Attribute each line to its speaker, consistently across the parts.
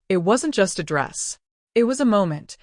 Speaker 1: It wasn't just a dress. It was a moment,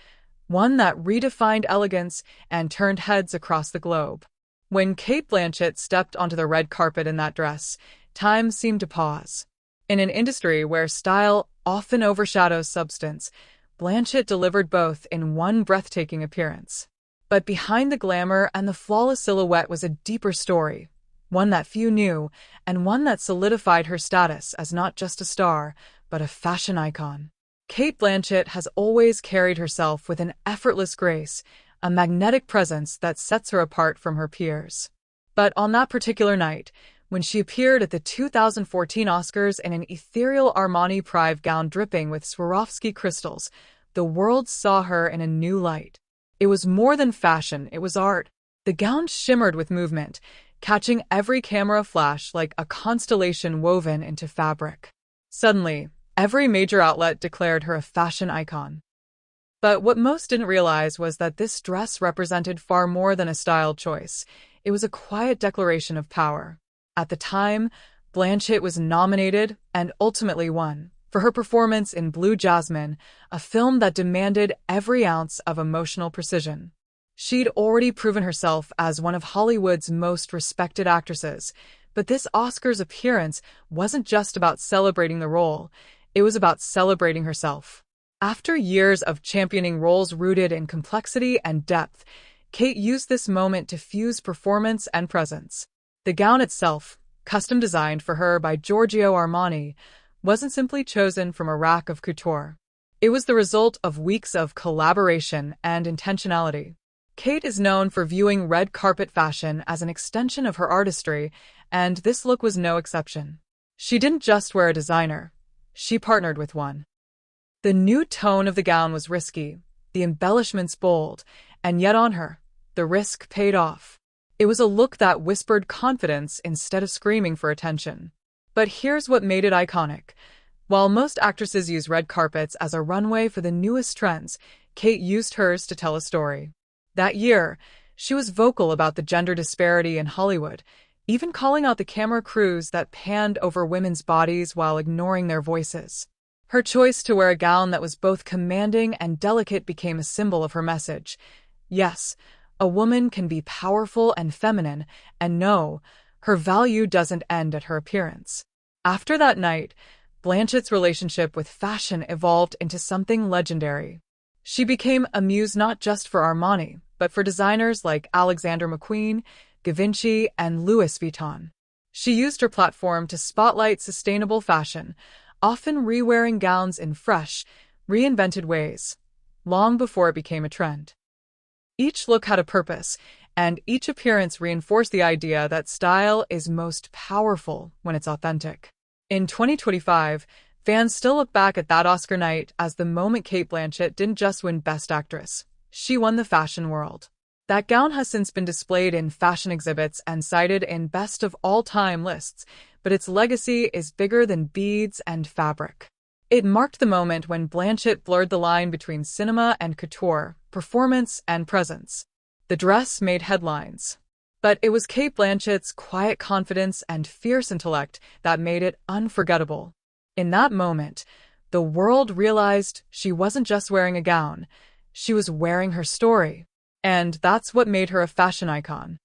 Speaker 1: one that redefined elegance and turned heads across the globe. When Cate Blanchett stepped onto the red carpet in that dress, time seemed to pause. In an industry where style often overshadows substance, Blanchett delivered both in one breathtaking appearance. But behind the glamour and the flawless silhouette was a deeper story, one that few knew, and one that solidified her status as not just a star, but a fashion icon. Cate Blanchett has always carried herself with an effortless grace, a magnetic presence that sets her apart from her peers. But on that particular night, when she appeared at the 2014 Oscars in an ethereal Armani Prive gown dripping with Swarovski crystals, the world saw her in a new light. It was more than fashion, it was art. The gown shimmered with movement, catching every camera flash like a constellation woven into fabric. Suddenly, every major outlet declared her a fashion icon. But what most didn't realize was that this dress represented far more than a style choice. It was a quiet declaration of power. At the time, Blanchett was nominated and ultimately won for her performance in Blue Jasmine, a film that demanded every ounce of emotional precision. She'd already proven herself as one of Hollywood's most respected actresses, but this Oscars appearance wasn't just about celebrating the role, it was about celebrating herself. After years of championing roles rooted in complexity and depth, Cate used this moment to fuse performance and presence. The gown itself, custom designed for her by Giorgio Armani, wasn't simply chosen from a rack of couture. It was the result of weeks of collaboration and intentionality. Cate is known for viewing red carpet fashion as an extension of her artistry, and this look was no exception. She didn't just wear a designer, she partnered with one. The new tone of the gown was risky, the embellishments bold, and yet on her, the risk paid off. It was a look that whispered confidence instead of screaming for attention. But here's what made it iconic. While most actresses use red carpets as a runway for the newest trends, Cate used hers to tell a story. That year, she was vocal about the gender disparity in Hollywood, even calling out the camera crews that panned over women's bodies while ignoring their voices. Her choice to wear a gown that was both commanding and delicate became a symbol of her message. Yes, a woman can be powerful and feminine, and no, her value doesn't end at her appearance. After that night, Blanchett's relationship with fashion evolved into something legendary. She became a muse not just for Armani, but for designers like Alexander McQueen, Givenchy, and Louis Vuitton. She used her platform to spotlight sustainable fashion, often re-wearing gowns in fresh, reinvented ways, long before it became a trend. Each look had a purpose, and each appearance reinforced the idea that style is most powerful when it's authentic. In 2025, fans still look back at that Oscar night as the moment Cate Blanchett didn't just win Best Actress, she won the fashion world. That gown has since been displayed in fashion exhibits and cited in best of all-time lists, but its legacy is bigger than beads and fabric. It marked the moment when Blanchett blurred the line between cinema and couture, performance and presence. The dress made headlines. But it was Cate Blanchett's quiet confidence and fierce intellect that made it unforgettable. In that moment, the world realized she wasn't just wearing a gown, she was wearing her story. And that's what made her a fashion icon.